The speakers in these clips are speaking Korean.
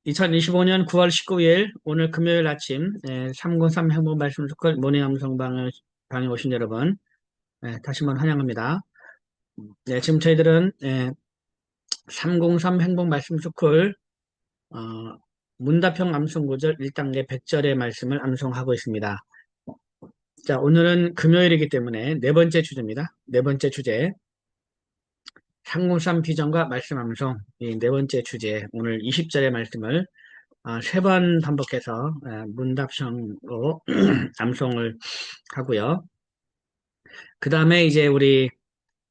2025년 9월 19일 오늘 금요일 아침 303 행복 말씀 스쿨 모닝 방에 오신 여러분 다시 한번 환영합니다. 네, 지금 저희들은 303 행복 말씀 스쿨 어, 문답형 암송 구절 1단계 100절의 말씀을 암송하고 있습니다. 자, 오늘은 금요일이기 때문에 네 번째 주제입니다. 네 번째 주제 303 비전과 말씀 암송 이 네 번째 주제 오늘 20절의 말씀을 세 번 반복해서 문답형으로 암송을 하고요. 그 다음에 이제 우리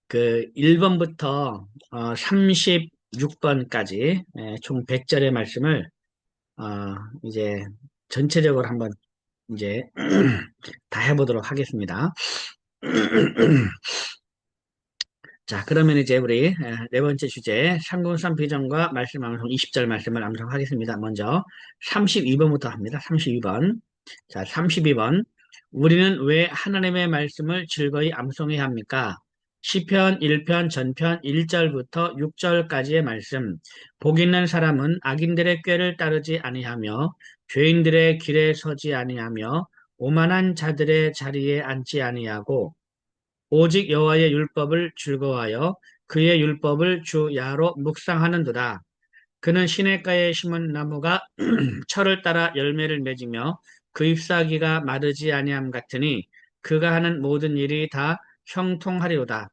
그 1번부터 36번까지 총 100절의 말씀을 이제 전체적으로 한번 이제 다 해보도록 하겠습니다. 자, 그러면 이제 우리 네 번째 주제 303 비전과 말씀 암송 20절 말씀을 암송하겠습니다. 먼저 32번부터 합니다. 32번. 자, 32번. 우리는 왜 하나님의 말씀을 즐거이 암송해야 합니까? 시편 1편 전편 1절부터 6절까지의 말씀. 복 있는 사람은 악인들의 꾀를 따르지 아니하며 죄인들의 길에 서지 아니하며 오만한 자들의 자리에 앉지 아니하고 오직 여호와의 율법을 즐거워하여 그의 율법을 주 야로 묵상하는도다. 그는 시냇가에 심은 나무가 철을 따라 열매를 맺으며 그 잎사귀가 마르지 아니함 같으니 그가 하는 모든 일이 다 형통하리로다.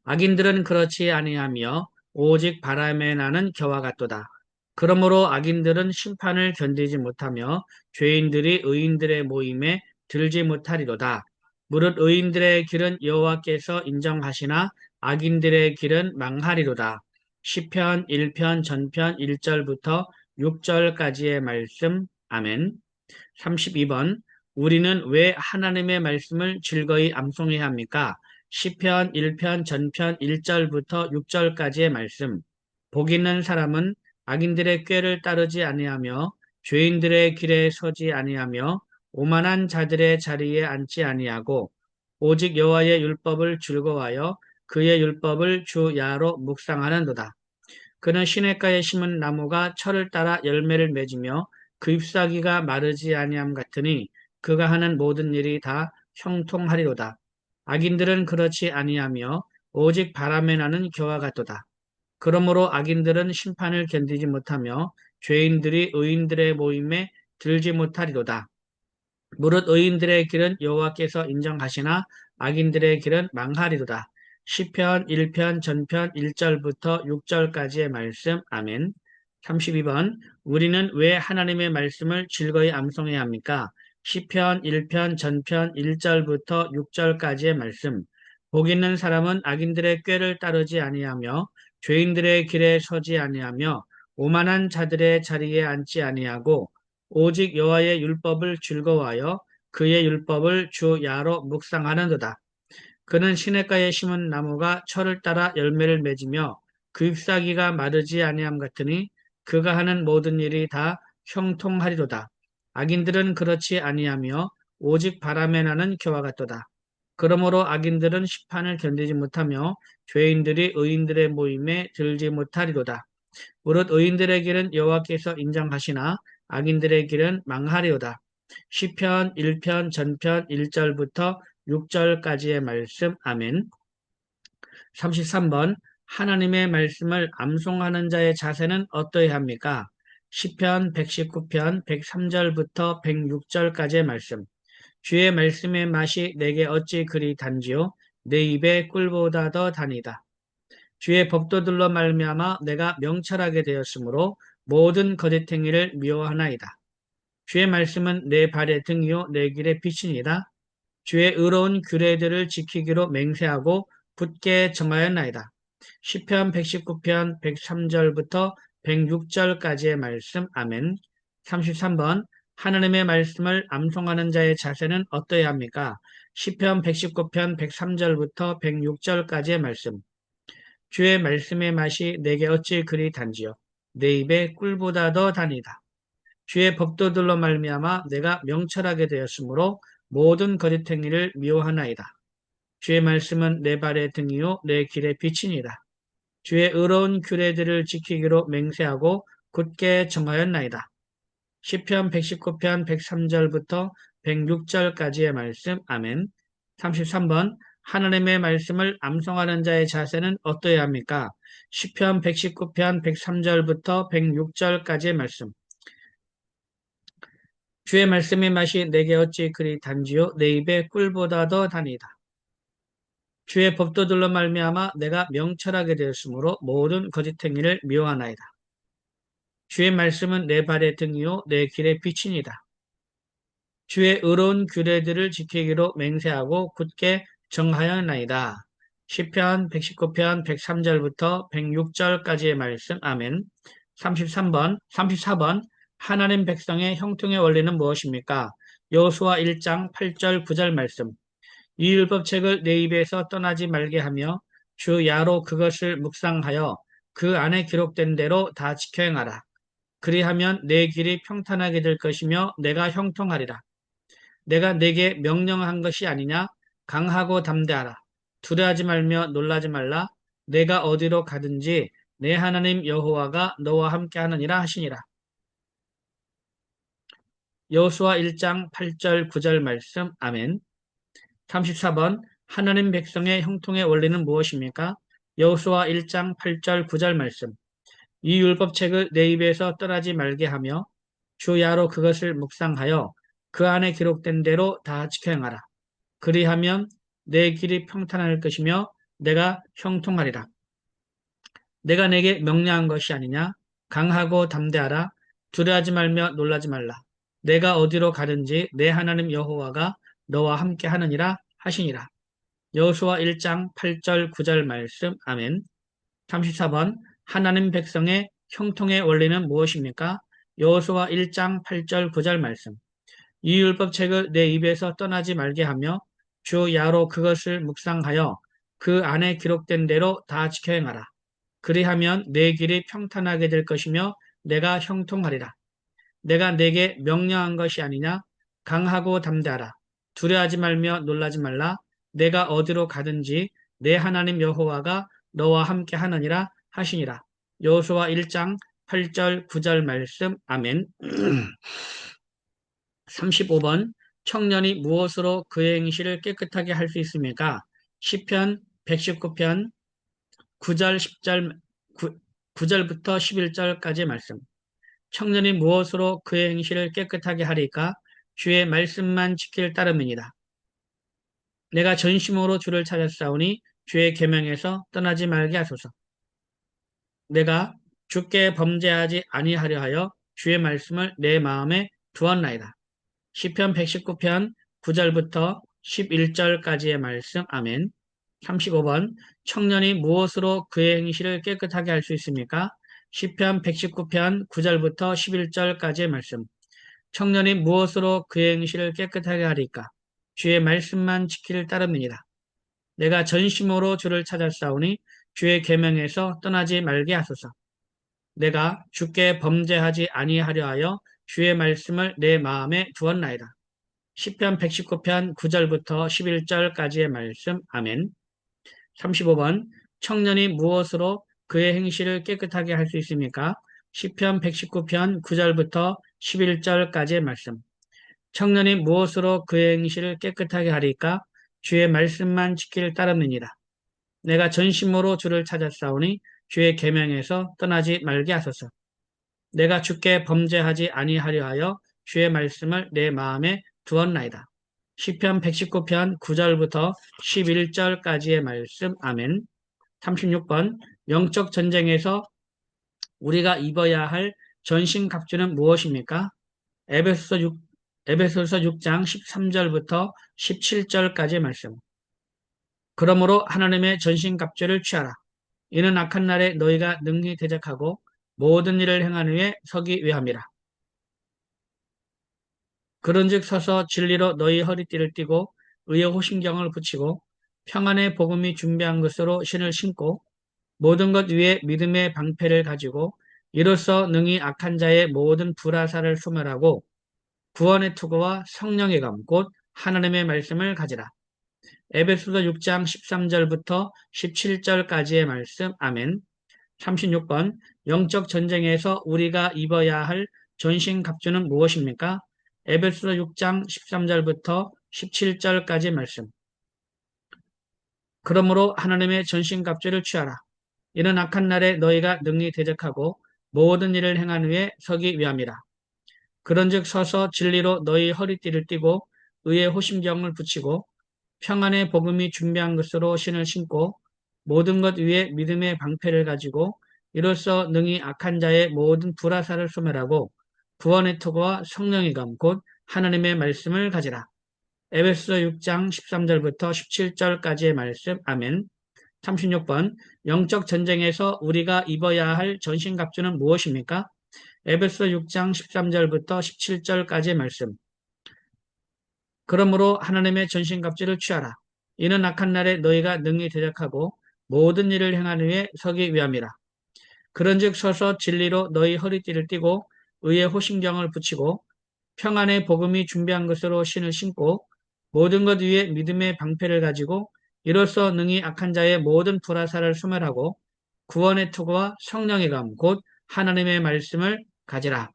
악인들은 그렇지 아니하며 오직 바람에 나는 겨와 같도다. 그러므로 악인들은 심판을 견디지 못하며 죄인들이 의인들의 모임에 들지 못하리로다. 무릇 의인들의 길은 여호와께서 인정하시나 악인들의 길은 망하리로다. 시편 1편 전편 1절부터 6절까지의 말씀. 아멘. 32번. 우리는 왜 하나님의 말씀을 즐거이 암송해야 합니까? 시편 1편 전편 1절부터 6절까지의 말씀. 복 있는 사람은 악인들의 꾀를 따르지 아니하며 죄인들의 길에 서지 아니하며 오만한 자들의 자리에 앉지 아니하고 오직 여호와의 율법을 즐거워하여 그의 율법을 주 야로 묵상하는도다. 그는 시냇가에 심은 나무가 철을 따라 열매를 맺으며 그 잎사귀가 마르지 아니함 같으니 그가 하는 모든 일이 다 형통하리로다. 악인들은 그렇지 아니하며 오직 바람에 나는 겨와 같도다. 그러므로 악인들은 심판을 견디지 못하며 죄인들이 의인들의 모임에 들지 못하리로다. 무릇 의인들의 길은 여호와께서 인정하시나 악인들의 길은 망하리로다. 시편 1편 전편 1절부터 6절까지의 말씀. 아멘. 32번. 우리는 왜 하나님의 말씀을 즐거이 암송해야 합니까? 시편 1편 전편 1절부터 6절까지의 말씀. 복 있는 사람은 악인들의 꾀를 따르지 아니하며 죄인들의 길에 서지 아니하며 오만한 자들의 자리에 앉지 아니하고 오직 여호와의 율법을 즐거워하여 그의 율법을 주 야로 묵상하는도다. 그는 시냇가에 심은 나무가 철을 따라 열매를 맺으며 그 잎사귀가 마르지 아니함 같으니 그가 하는 모든 일이 다 형통하리로다. 악인들은 그렇지 아니하며 오직 바람에 나는 겨와 같도다. 그러므로 악인들은 심판을 견디지 못하며 죄인들이 의인들의 모임에 들지 못하리로다. 무릇 의인들의 길은 여호와께서 인정하시나 악인들의 길은 망하리로다. 시편 1편 전편 1절부터 6절까지의 말씀. 아멘. 33번. 하나님의 말씀을 암송하는 자의 자세는 어떠해야 합니까? 시편 119편 103절부터 106절까지의 말씀. 주의 말씀의 맛이 내게 어찌 그리 단지요? 내 입에 꿀보다 더 다니다. 주의 법도들로 말미암아 내가 명철하게 되었으므로 모든 거짓 행위를 미워하나이다. 주의 말씀은 내 발의 등이요 내 길의 빛이니이다. 주의 의로운 규례들을 지키기로 맹세하고 굳게 정하였나이다. 시편 119편 103절부터 106절까지의 말씀. 아멘. 33번. 하나님의 말씀을 암송하는 자의 자세는 어떠해야 합니까? 시편 119편 103절부터 106절까지의 말씀. 주의 말씀의 맛이 내게 어찌 그리 단지요. 내 입에 꿀보다 더 다니다. 주의 법도들로 말미암아 내가 명철하게 되었으므로 모든 거짓 행위를 미워하나이다. 주의 말씀은 내 발의 등이요 내 길의 빛이니이다. 주의 의로운 규례들을 지키기로 맹세하고 굳게 정하였나이다. 시편 119편 103절부터 106절까지의 말씀. 아멘. 33번 하나님의 말씀을 암송하는 자의 자세는 어떠해야 합니까? 시편 119편 103절부터 106절까지의 말씀. 주의 말씀의 맛이 내게 어찌 그리 단지요 내 입에 꿀보다 더 다니다. 주의 법도들로 말미암아 내가 명철하게 되었으므로 모든 거짓행위를 미워하나이다. 주의 말씀은 내 발의 등이요 내 길의 빛이니이다. 주의 의로운 규례들을 지키기로 맹세하고 굳게 정하였나이다. 시편 119편 103절부터 106절까지의 말씀. 아멘. 34번 하나님 백성의 형통의 원리는 무엇입니까? 여호수아 1장 8절 9절 말씀. 이 율법책을 내 입에서 떠나지 말게 하며 주 야로 그것을 묵상하여 그 안에 기록된 대로 다 지켜 행하라. 그리하면 내 길이 평탄하게 될 것이며 내가 형통하리라. 내가 내게 명령한 것이 아니냐? 강하고 담대하라. 두려워하지 말며 놀라지 말라. 내가 어디로 가든지 내 하나님 여호와가 너와 함께 하느니라 하시니라. 여호수아 1장 8절 9절 말씀. 아멘. 34번 하나님 백성의 형통의 원리는 무엇입니까? 여호수아 1장 8절 9절 말씀. 이 율법책을 내 입에서 떠나지 말게 하며 주 야로 그것을 묵상하여 그 안에 기록된 대로 다 지켜 행하라. 그리하면 내 길이 평탄할 것이며 내가 형통하리라. 내가 내게 명령한 것이 아니냐? 강하고 담대하라. 두려워하지 말며 놀라지 말라. 내가 어디로 가든지 내 하나님 여호와가 너와 함께 하느니라 하시니라. 여호수아 1장 8절 9절 말씀. 아멘. 34번 하나님 백성의 형통의 원리는 무엇입니까? 여호수아 1장 8절 9절 말씀. 이 율법책을 내 입에서 떠나지 말게 하며 주 야로 그것을 묵상하여 그 안에 기록된 대로 다 지켜 행하라. 그리하면 내 길이 평탄하게 될 것이며 내가 형통하리라. 내가 내게 명령한 것이 아니냐? 강하고 담대하라. 두려워하지 말며 놀라지 말라. 내가 어디로 가든지 내 하나님 여호와가 너와 함께 하느니라 하시니라. 여호수아 1장 8절 9절 말씀. 아멘. 35번 청년이 무엇으로 그의 행실을 깨끗하게 할 수 있습니까? 시편 119편 9절 10절 9절부터 11절까지의 말씀. 청년이 무엇으로 그의 행실을 깨끗하게 하리까? 주의 말씀만 지킬 따름이니라. 내가 전심으로 주를 찾았사오니 주의 계명에서 떠나지 말게 하소서. 내가 주께 범죄하지 아니하려 하여 주의 말씀을 내 마음에 두었나이다. 시편 119편 9절부터 11절까지의 말씀. 아멘. 35번 청년이 무엇으로 그의 행실을 깨끗하게 할 수 있습니까? 시편 119편 9절부터 11절까지의 말씀. 청년이 무엇으로 그의 행실을 깨끗하게 하리까? 주의 말씀만 지킬 따름이니라. 내가 전심으로 주를 찾았사오니 주의 계명에서 떠나지 말게 하소서. 내가 주께 범죄하지 아니하려 하여 주의 말씀을 내 마음에 두었나이다. 시편 119편 9절부터 11절까지의 말씀. 아멘. 35번 청년이 무엇으로 그의 행실을 깨끗하게 할 수 있습니까? 시편 119편 9절부터 11절까지의 말씀. 청년이 무엇으로 그의 행실을 깨끗하게 하리까? 주의 말씀만 지킬 따름이니라. 내가 전심으로 주를 찾았사오니 주의 계명에서 떠나지 말게 하소서. 내가 주께 범죄하지 아니하려 하여 주의 말씀을 내 마음에 두었나이다. 시편 119편 9절부터 11절까지의 말씀. 아멘. 36번 영적 전쟁에서 우리가 입어야 할 전신갑주는 무엇입니까? 에베소서 6장 13절부터 17절까지의 말씀. 그러므로 하나님의 전신갑주를 취하라. 이는 악한 날에 너희가 능히 대적하고 모든 일을 행한 후에 서기 위함이라. 그런즉 서서 진리로 너희 허리띠를 띠고 의의 호심경을 붙이고 평안의 복음이 준비한 것으로 신을 신고 모든 것 위에 믿음의 방패를 가지고 이로써 능히 악한 자의 모든 불화살을 소멸하고 구원의 투구와 성령의 감 곧 하나님의 말씀을 가지라. 에베소서 6장 13절부터 17절까지의 말씀. 아멘. 36번 영적 전쟁에서 우리가 입어야 할 전신 갑주는 무엇입니까? 에베소서 6장 13절부터 17절까지 말씀. 그러므로 하나님의 전신 갑주를 취하라. 이는 악한 날에 너희가 능히 대적하고 모든 일을 행한 후에 서기 위함이라. 그런즉 서서 진리로 너희 허리띠를 띠고 의의 호심경을 붙이고 평안의 복음이 준비한 것으로 신을 신고 모든 것 위에 믿음의 방패를 가지고 이로써 능히 악한 자의 모든 불화살을 소멸하고 구원의 투구와 성령의 검 곧 하나님의 말씀을 가지라. 에베소서 6장 13절부터 17절까지의 말씀. 아멘. 36번 영적 전쟁에서 우리가 입어야 할 전신갑주는 무엇입니까? 에베소 6장 13절부터 17절까지의 말씀. 그러므로 하나님의 전신갑주를 취하라. 이는 악한 날에 너희가 능히 대적하고 모든 일을 행한 후에 서기 위함이라. 그런즉 서서 진리로 너희 허리띠를 띠고 의의 호심경을 붙이고 평안의 복음이 준비한 것으로 신을 신고 모든 것 위에 믿음의 방패를 가지고 이로써 능히 악한 자의 모든 불화살을 소멸하고 구원의 투구와 성령의 검 곧 하나님의 말씀을 가지라.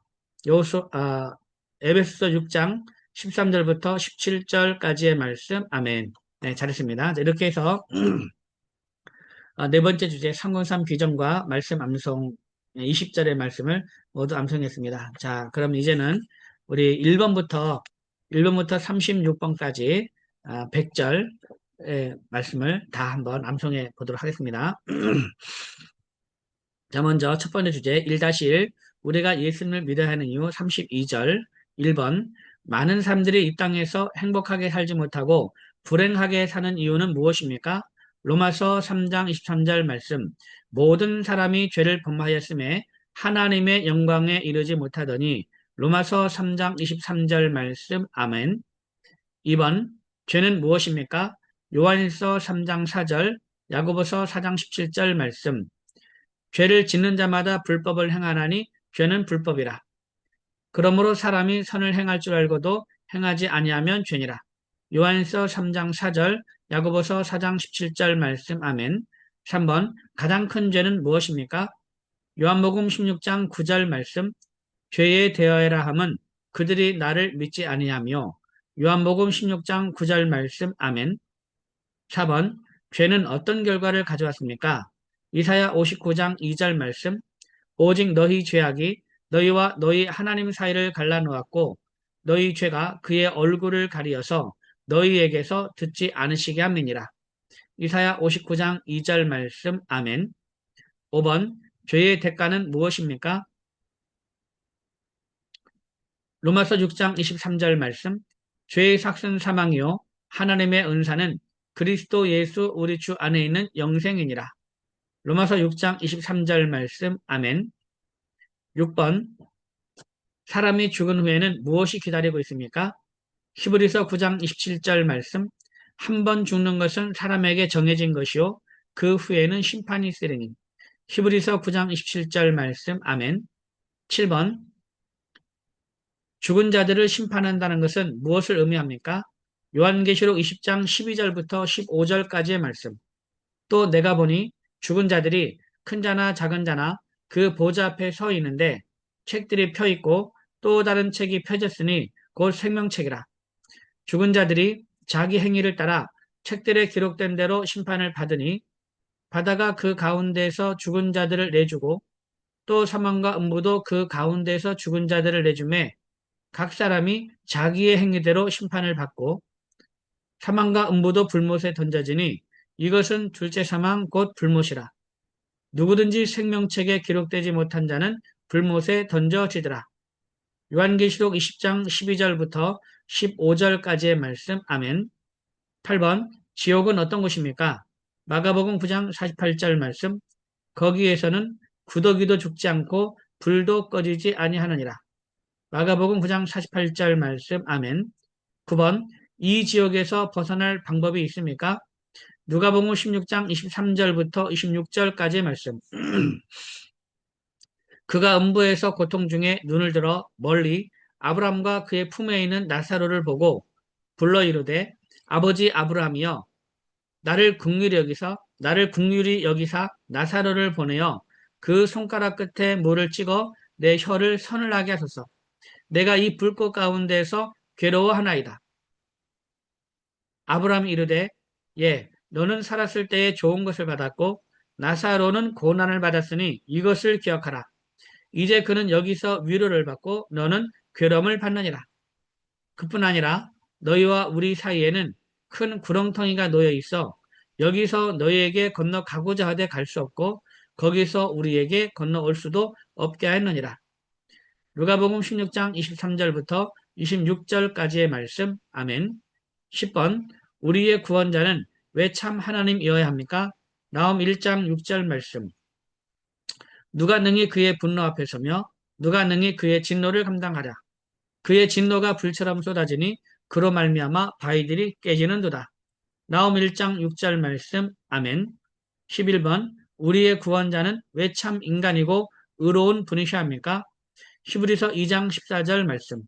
에베소서 6장 13절부터 17절까지의 말씀. 아멘. 네, 잘했습니다. 자, 이렇게 해서 네 번째 주제 상권삼 비전과 말씀 암송 20절의 말씀을 모두 암송했습니다. 자, 그럼 이제는 우리 1번부터 36번까지 100절의 말씀을 다 한번 암송해 보도록 하겠습니다. 자, 먼저 첫 번째 주제 1-1 우리가 예수님을 믿어야 하는 이유 32절 1번 많은 사람들이 이 땅에서 행복하게 살지 못하고 불행하게 사는 이유는 무엇입니까? 로마서 3장 23절 말씀 모든 사람이 죄를 범하였음에 하나님의 영광에 이르지 못하더니 로마서 3장 23절 말씀 아멘. 2번 죄는 무엇입니까? 요한일서 3장 4절 야고보서 4장 17절 말씀 죄를 짓는 자마다 불법을 행하나니 죄는 불법이라. 그러므로 사람이 선을 행할 줄 알고도 행하지 아니하면 죄니라. 요한일서 3장 4절, 야고보서 4장 17절 말씀 아멘. 3번 가장 큰 죄는 무엇입니까? 요한복음 16장 9절 말씀 죄에 대하여라 함은 그들이 나를 믿지 아니하며 요한복음 16장 9절 말씀 아멘. 4번 죄는 어떤 결과를 가져왔습니까? 이사야 59장 2절 말씀 오직 너희 죄악이 너희와 너희 하나님 사이를 갈라놓았고 너희 죄가 그의 얼굴을 가리어서 너희에게서 듣지 않으시게 함이니라. 이사야 59장 2절 말씀 아멘. 5번 죄의 대가는 무엇입니까? 로마서 6장 23절 말씀 죄의 삭은 사망이요 하나님의 은사는 그리스도 예수 우리 주 안에 있는 영생이니라. 로마서 6장 23절 말씀 아멘. 6번 사람이 죽은 후에는 무엇이 기다리고 있습니까? 히브리서 9장 27절 말씀 한 번 죽는 것은 사람에게 정해진 것이요 그 후에는 심판이 있으리니. 히브리서 9장 27절 말씀 아멘. 7번 죽은 자들을 심판한다는 것은 무엇을 의미합니까? 요한계시록 20장 12절부터 15절까지의 말씀 또 내가 보니 죽은 자들이 큰 자나 작은 자나 그 보좌 앞에 서 있는데 책들이 펴 있고 또 다른 책이 펴졌으니 곧 생명책이라. 죽은 자들이 자기 행위를 따라 책들에 기록된 대로 심판을 받으니 바다가 그 가운데에서 죽은 자들을 내주고 또 사망과 음부도 그 가운데에서 죽은 자들을 내주매 각 사람이 자기의 행위대로 심판을 받고 사망과 음부도 불못에 던져지니 이것은 둘째 사망 곧 불못이라. 누구든지 생명책에 기록되지 못한 자는 불못에 던져지더라. 요한계시록 20장 12절부터 15절까지의 말씀 아멘. 8번 지옥은 어떤 곳입니까? 마가복음 9장 48절 말씀 거기에서는 구더기도 죽지 않고 불도 꺼지지 아니하느니라. 마가복음 9장 48절 말씀 아멘. 9번 이 지옥에서 벗어날 방법이 있습니까? 누가복음 16장 23절부터 26절까지의 말씀 그가 음부에서 고통 중에 눈을 들어 멀리 아브라함과 그의 품에 있는 나사로를 보고 불러 이르되 아버지 아브라함이여 나를 긍휼히 여기사 나사로를 보내어 그 손가락 끝에 물을 찍어 내 혀를 서늘하게 하소서. 내가 이 불꽃 가운데서 괴로워하나이다. 아브라함이 이르되 예, 너는 살았을 때에 좋은 것을 받았고 나사로는 고난을 받았으니 이것을 기억하라. 이제 그는 여기서 위로를 받고 너는 괴로움을 받느니라. 그뿐 아니라 너희와 우리 사이에는 큰 구렁텅이가 놓여 있어 여기서 너희에게 건너가고자 하되 갈 수 없고 거기서 우리에게 건너올 수도 없게 하였느니라. 누가복음 16장 23절부터 26절까지의 말씀. 아멘. 10번 우리의 구원자는 왜 참 하나님이어야 합니까? 나홈 1장 6절 말씀. 누가 능히 그의 분노 앞에 서며 누가 능히 그의 진노를 감당하랴. 그의 진노가 불처럼 쏟아지니 그로 말미암아 바위들이 깨지는도다. 나홈 1장 6절 말씀. 아멘. 11번 우리의 구원자는 왜 참 인간이고 의로운 분이셔야 합니까? 히브리서 2장 14절 말씀.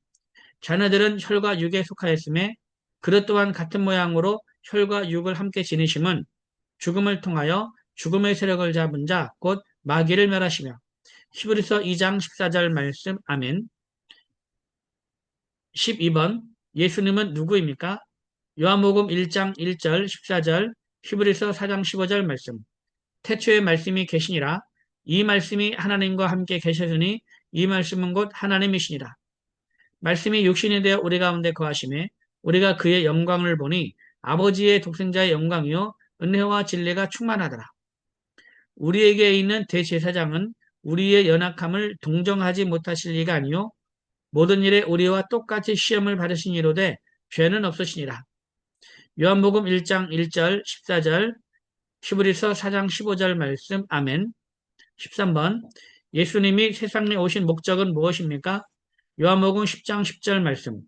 자녀들은 혈과 육에 속하였음에 그릇 또한 같은 모양으로 혈과 육을 함께 지니심은 죽음을 통하여 죽음의 세력을 잡은 자 곧 마귀를 멸하시며 히브리서 2장 14절 말씀. 아멘. 12번 예수님은 누구입니까? 요한복음 1장 1절 14절 히브리서 4장 15절 말씀. 태초에 말씀이 계시니라. 이 말씀이 하나님과 함께 계셨으니 이 말씀은 곧 하나님이시니라. 말씀이 육신이 되어 우리 가운데 거하심에 우리가 그의 영광을 보니 아버지의 독생자의 영광이요 은혜와 진리가 충만하더라. 우리에게 있는 대제사장은 우리의 연약함을 동정하지 못하실 리가 아니요 모든 일에 우리와 똑같이 시험을 받으시니로되 죄는 없으시니라. 요한복음 1장 1절 14절 히브리서 4장 15절 말씀. 아멘. 13번 예수님이 세상에 오신 목적은 무엇입니까? 요한복음 10장 10절 말씀.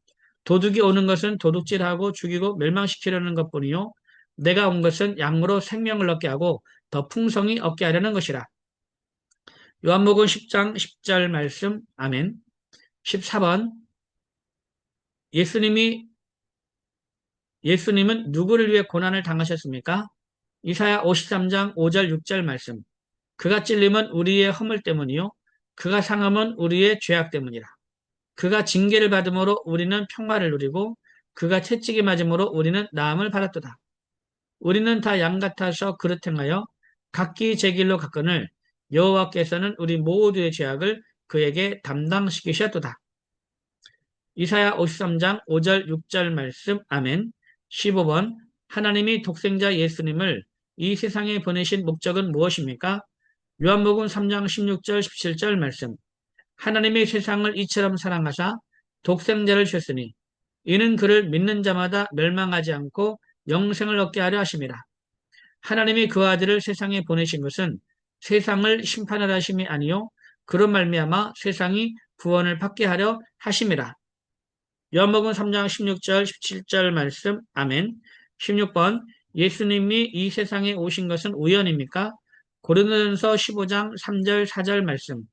도둑이 오는 것은 도둑질하고 죽이고 멸망시키려는 것뿐이요 내가 온 것은 양으로 생명을 얻게 하고 더 풍성히 얻게 하려는 것이라. 요한복음 10장 10절 말씀. 아멘. 14번 예수님은 누구를 위해 고난을 당하셨습니까? 이사야 53장 5절 6절 말씀. 그가 찔림은 우리의 허물 때문이요 그가 상함은 우리의 죄악 때문이라. 그가 징계를 받음으로 우리는 평화를 누리고 그가 채찍이 맞음으로 우리는 나음을 받았도다. 우리는 다 양 같아서 그릇 행하여 각기 제 길로 갔거늘 여호와께서는 우리 모두의 죄악을 그에게 담당시키셨도다. 이사야 53장 5절 6절 말씀. 아멘. 15번 하나님이 독생자 예수님을 이 세상에 보내신 목적은 무엇입니까? 요한복음 3장 16절 17절 말씀. 하나님이 세상을 이처럼 사랑하사 독생자를 주셨으니 이는 그를 믿는 자마다 멸망하지 않고 영생을 얻게 하려 하심이라. 하나님이 그 아들을 세상에 보내신 것은 세상을 심판하려 하심이 아니요 그런 말미암아 세상이 구원을 받게 하려 하심이라. 요한복음 3장 16절 17절 말씀. 아멘. 16번 예수님이 이 세상에 오신 것은 우연입니까? 고린도전서 15장 3절 4절 말씀.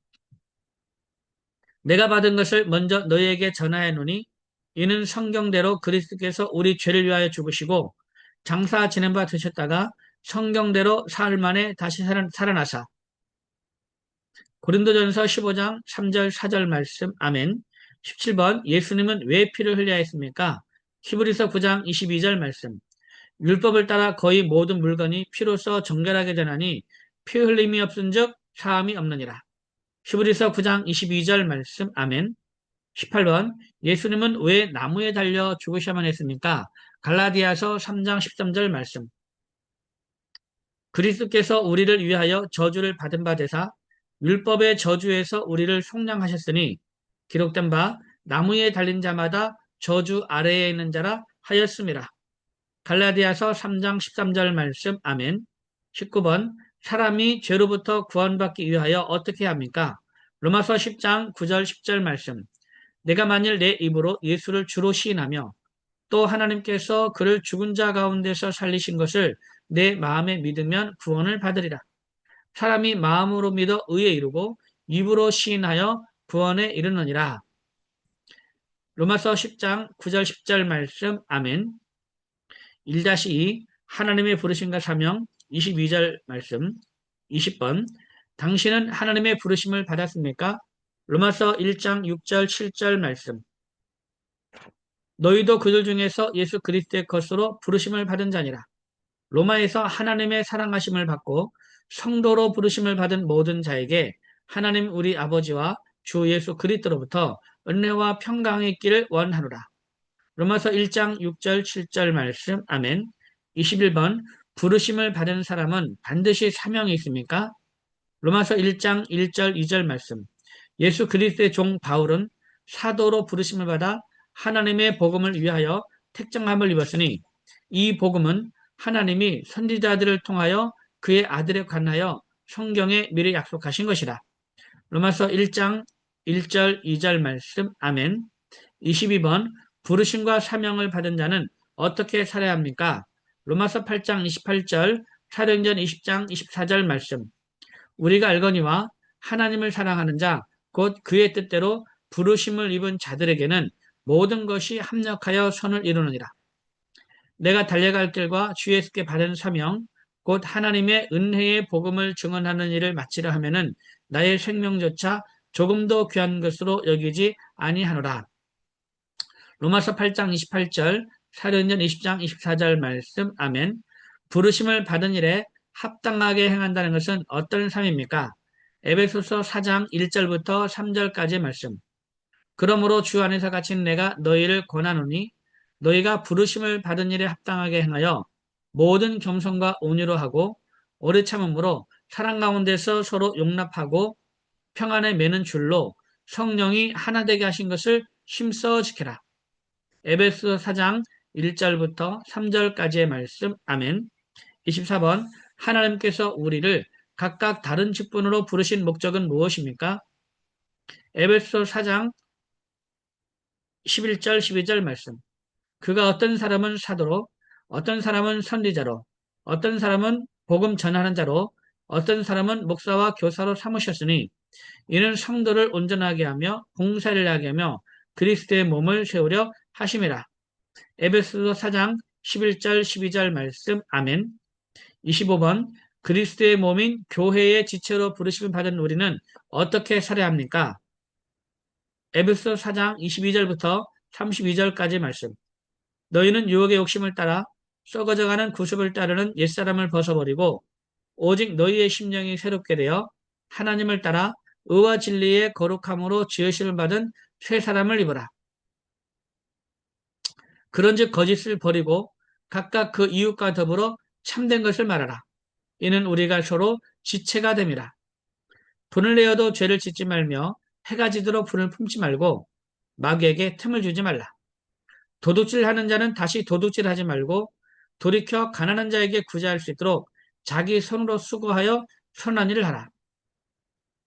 내가 받은 것을 먼저 너희에게 전하였노니 이는 성경대로 그리스도께서 우리 죄를 위하여 죽으시고 장사 지낸 바 되셨다가 성경대로 사흘 만에 다시 살아나사. 고린도전서 15장 3절 4절 말씀. 아멘. 17번 예수님은 왜 피를 흘려야 했습니까? 히브리서 9장 22절 말씀. 율법을 따라 거의 모든 물건이 피로써 정결하게 되나니 피 흘림이 없은즉 사함이 없느니라. 히브리서 9장 22절 말씀. 아멘. 18번 예수님은 왜 나무에 달려 죽으셔야만 했습니까? 갈라디아서 3장 13절 말씀. 그리스도께서 우리를 위하여 저주를 받은 바 되사 율법의 저주에서 우리를 속량하셨으니 기록된 바 나무에 달린 자마다 저주 아래에 있는 자라 하였습니다. 갈라디아서 3장 13절 말씀. 아멘. 19번 사람이 죄로부터 구원받기 위하여 어떻게 합니까? 로마서 10장 9절 10절 말씀. 내가 만일 내 입으로 예수를 주로 시인하며 또 하나님께서 그를 죽은 자 가운데서 살리신 것을 내 마음에 믿으면 구원을 받으리라. 사람이 마음으로 믿어 의에 이르고 입으로 시인하여 구원에 이르느니라. 로마서 10장 9절 10절 말씀. 아멘. 1-2 하나님의 부르심과 사명 22절 말씀. 20번 당신은 하나님의 부르심을 받았습니까? 로마서 1장 6절 7절 말씀. 너희도 그들 중에서 예수 그리스도의 것으로 부르심을 받은 자니라. 로마에서 하나님의 사랑하심을 받고 성도로 부르심을 받은 모든 자에게 하나님 우리 아버지와 주 예수 그리스도로부터 은혜와 평강이 있기를 원하노라. 로마서 1장 6절 7절 말씀. 아멘. 21번 부르심을 받은 사람은 반드시 사명이 있습니까? 로마서 1장 1절 2절 말씀. 예수 그리스도의 종 바울은 사도로 부르심을 받아 하나님의 복음을 위하여 택정함을 입었으니 이 복음은 하나님이 선지자들을 통하여 그의 아들에 관하여 성경에 미리 약속하신 것이라. 로마서 1장 1절 2절 말씀. 아멘. 22번 부르심과 사명을 받은 자는 어떻게 살아야 합니까? 로마서 8장 28절, 사도행전 20장 24절 말씀. 우리가 알거니와 하나님을 사랑하는 자, 곧 그의 뜻대로 부르심을 입은 자들에게는 모든 것이 합력하여 선을 이루느니라. 내가 달려갈 길과 주 예수께 받은 사명, 곧 하나님의 은혜의 복음을 증언하는 일을 마치려 하면은 나의 생명조차 조금도 귀한 것으로 여기지 아니하노라. 로마서 8장 28절, 사도행전 20장 24절 말씀. 아멘. 부르심을 받은 일에 합당하게 행한다는 것은 어떤 삶입니까? 에베소서 4장 1절부터 3절까지의 말씀. 그러므로 주 안에서 갇힌 내가 너희를 권하노니 너희가 부르심을 받은 일에 합당하게 행하여 모든 겸손과 온유로 하고 오래 참음으로 사랑 가운데서 서로 용납하고 평안에 매는 줄로 성령이 하나 되게 하신 것을 힘써 지켜라. 에베소 4장 1절부터 3절까지의 말씀. 아멘. 24번 하나님께서 우리를 각각 다른 직분으로 부르신 목적은 무엇입니까? 에베소 4장 11절 12절 말씀. 그가 어떤 사람은 사도로, 어떤 사람은 선지자로, 어떤 사람은 복음 전하는 자로, 어떤 사람은 목사와 교사로 삼으셨으니 이는 성도를 온전하게 하며 봉사를 하게 하며 그리스도의 몸을 세우려 하심이라. 에베소서 4장 11절 12절 말씀. 아멘. 25번 그리스도의 몸인 교회의 지체로 부르심을 받은 우리는 어떻게 살아야 합니까? 에베소 4장 22절부터 32절까지 말씀. 너희는 유혹의 욕심을 따라 썩어져가는 구습을 따르는 옛사람을 벗어버리고 오직 너희의 심령이 새롭게 되어 하나님을 따라 의와 진리의 거룩함으로 지으심을 받은 새 사람을 입어라. 그런즉 거짓을 버리고 각각 그 이웃과 더불어 참된 것을 말하라. 이는 우리가 서로 지체가 됨이라. 분을 내어도 죄를 짓지 말며 해가 지도록 분을 품지 말고 마귀에게 틈을 주지 말라. 도둑질하는 자는 다시 도둑질하지 말고 돌이켜 가난한 자에게 구제할 수 있도록 자기 손으로 수고하여 선한 일을 하라.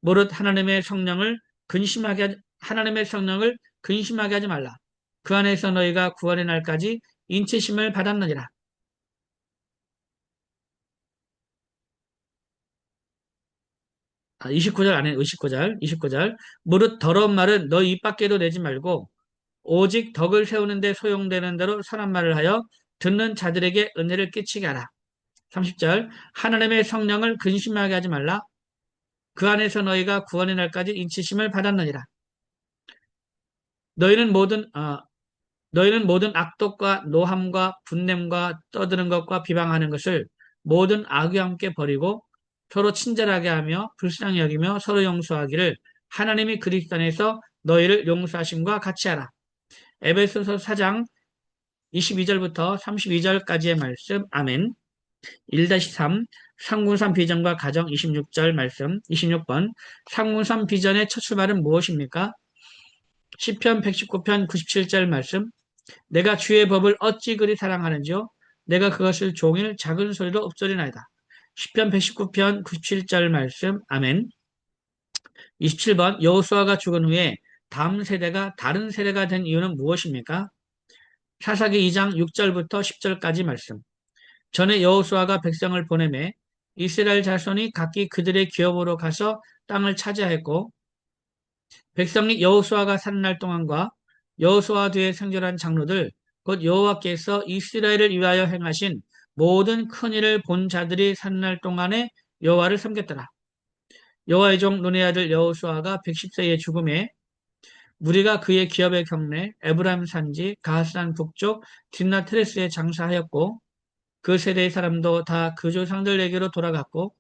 무릇 하나님의 성령을 근심하게 하지 말라. 그 안에서 너희가 구원의 날까지 인치심을 받았느니라. 29절 안에 29절. 무릇 더러운 말은 너 입 밖에도 내지 말고 오직 덕을 세우는 데 소용되는 대로 선한 말을 하여 듣는 자들에게 은혜를 끼치게 하라. 30절 하나님의 성령을 근심하게 하지 말라. 그 안에서 너희가 구원의 날까지 인치심을 받았느니라. 너희는 모든 악독과 노함과 분냄과 떠드는 것과 비방하는 것을 모든 악과 함께 버리고 서로 친절하게 하며 불쌍히 여기며 서로 용서하기를 하나님이 그리스도 안에서 너희를 용서하심과 같이 하라. 에베소서 4장 22절부터 32절까지의 말씀. 아멘. 1-3 상군산 비전과 가정 26절 말씀. 26번 상군산 비전의 첫 출발은 무엇입니까? 시편 119편 97절 말씀. 내가 주의 법을 어찌 그리 사랑하는지요? 내가 그것을 종일 작은 소리로 읊조리나이다. 시편 119편 97절 말씀. 아멘. 27번 여호수아가 죽은 후에 다음 세대가 다른 세대가 된 이유는 무엇입니까? 사사기 2장 6절부터 10절까지 말씀. 전에 여호수아가 백성을 보내매 이스라엘 자손이 각기 그들의 기업으로 가서 땅을 차지하였고 백성이 여호수아가 사는 날 동안과 여호수아 뒤에 생존한 장로들 곧 여호와께서 이스라엘을 위하여 행하신 모든 큰 일을 본 자들이 사는 날 동안에 여호와를 섬겼더라. 여호와의 종 눈의 아들 여호수아가 110세의 죽음에 무리가 그의 기업의 경내 에브라임 산지 가스란 북쪽 딥나 트레스에 장사하였고 그 세대의 사람도 다 그 조상들에게로 돌아갔고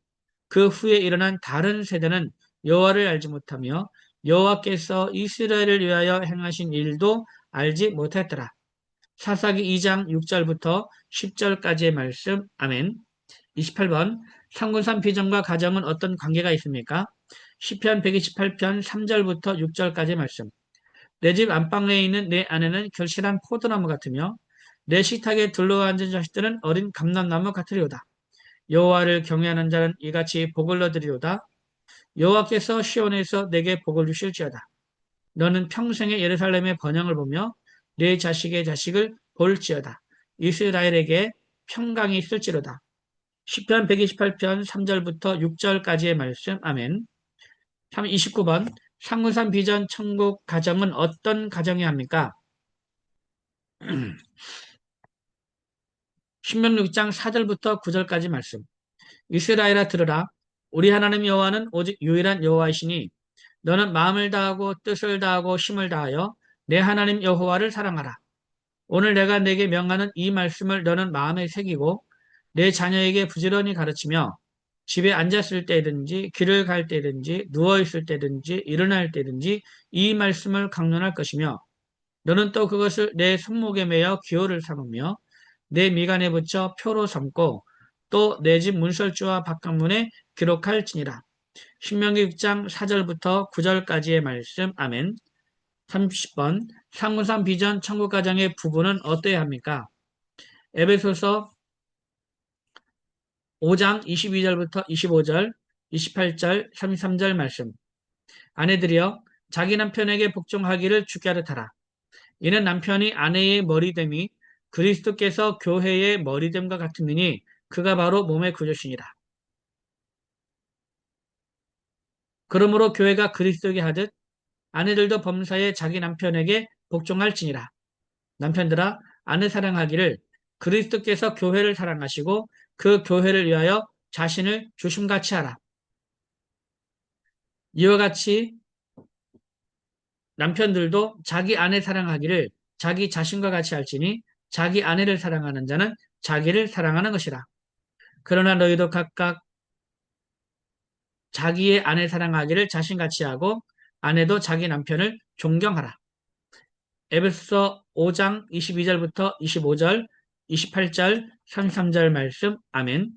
그 후에 일어난 다른 세대는 여호와를 알지 못하며 여호와께서 이스라엘을 위하여 행하신 일도 알지 못했더라. 사사기 2장 6절부터 10절까지의 말씀. 아멘. 28번 상군산 비전과 가정은 어떤 관계가 있습니까? 시편 128편 3절부터 6절까지의 말씀. 내 집 안방내에 있는 내 아내는 결실한 포도나무 같으며 내 식탁에 둘러앉은 자식들은 어린 감람나무 같으리로다. 여호와를 경외하는 자는 이같이 복을 얻으리로다. 여호와께서 시온에서 내게 복을 주실지어다. 너는 평생에 예루살렘의 번영을 보며 네 자식의 자식을 볼지어다. 이스라엘에게 평강이 있을지로다. 시편 128편 3절부터 6절까지의 말씀. 아멘. 29번 상문산 비전 천국 가정은 어떤 가정이야 합니까? 신명기 6장 4절부터 9절까지 말씀. 이스라엘아 들으라. 우리 하나님 여호와는 오직 유일한 여호와이시니 너는 마음을 다하고 뜻을 다하고 힘을 다하여 내 하나님 여호와를 사랑하라. 오늘 내가 내게 명하는 이 말씀을 너는 마음에 새기고 내 자녀에게 부지런히 가르치며 집에 앉았을 때든지 길을 갈 때든지 누워있을 때든지 일어날 때든지 이 말씀을 강론할 것이며 너는 또 그것을 내 손목에 매어 기호를 삼으며 내 미간에 붙여 표로 삼고 또 내 집 문설주와 바깥문에 기록할지니라. 신명기 6장 4절부터 9절까지의 말씀. 아멘. 30번 상무산 비전 천국가정의 부부는 어떠해야 합니까? 에베소서 5장 22절부터 25절, 28절, 33절 말씀. 아내들이여 자기 남편에게 복종하기를 주께 하듯하라. 이는 남편이 아내의 머리됨이 그리스도께서 교회의 머리됨과 같으니 그가 바로 몸의 구주시니라. 그러므로 교회가 그리스도에게 하듯 아내들도 범사에 자기 남편에게 복종할지니라. 남편들아 아내 사랑하기를 그리스도께서 교회를 사랑하시고 그 교회를 위하여 자신을 주심같이 하라. 이와 같이 남편들도 자기 아내 사랑하기를 자기 자신과 같이 할지니 자기 아내를 사랑하는 자는 자기를 사랑하는 것이라. 그러나 너희도 각각 자기의 아내 사랑하기를 자신같이 하고 아내도 자기 남편을 존경하라. 에베소서 5장 22절부터 25절, 28절, 33절 말씀. 아멘.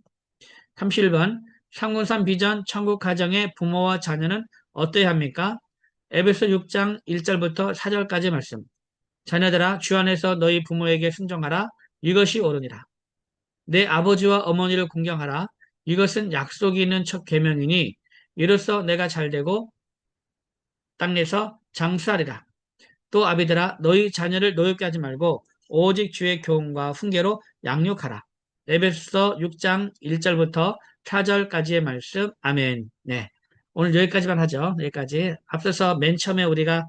31번 상군산 비전 천국 가정의 부모와 자녀는 어떠해야 합니까? 에베소 6장 1절부터 4절까지 말씀. 자녀들아 주 안에서 너희 부모에게 순종하라. 이것이 옳으니라. 내 아버지와 어머니를 공경하라. 이것은 약속이 있는 첫 계명이니 이로써 내가 잘되고 땅에서 장수하리라. 또 아비들아 너희 자녀를 노엽게 하지 말고 오직 주의 교훈과 훈계로 양육하라. 에베소서 6장 1절부터 4절까지의 말씀. 아멘. 네. 오늘 여기까지만 하죠. 여기까지. 앞서서 맨 처음에 우리가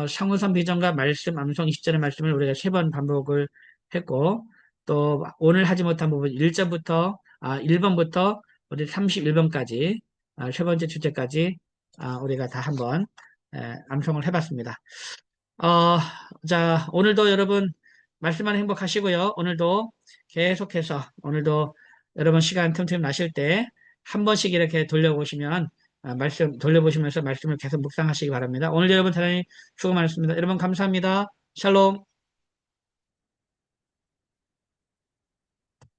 상호선 비전과 말씀, 암송 20절의 말씀을 우리가 3번 반복을 했고 또 오늘 하지 못한 부분 1번부터 우리 31번까지 세 번째 주제까지 우리가 다 한번 암송을 해봤습니다. 어, 자, 오늘도 여러분 말씀만 행복하시고요. 오늘도 계속해서 오늘도 여러분 시간 틈틈 나실 때 한 번씩 이렇게 돌려보시면 돌려보시면서 말씀을 계속 묵상하시기 바랍니다. 오늘 여러분 대단히 수고 많으셨습니다. 여러분 감사합니다. 샬롬.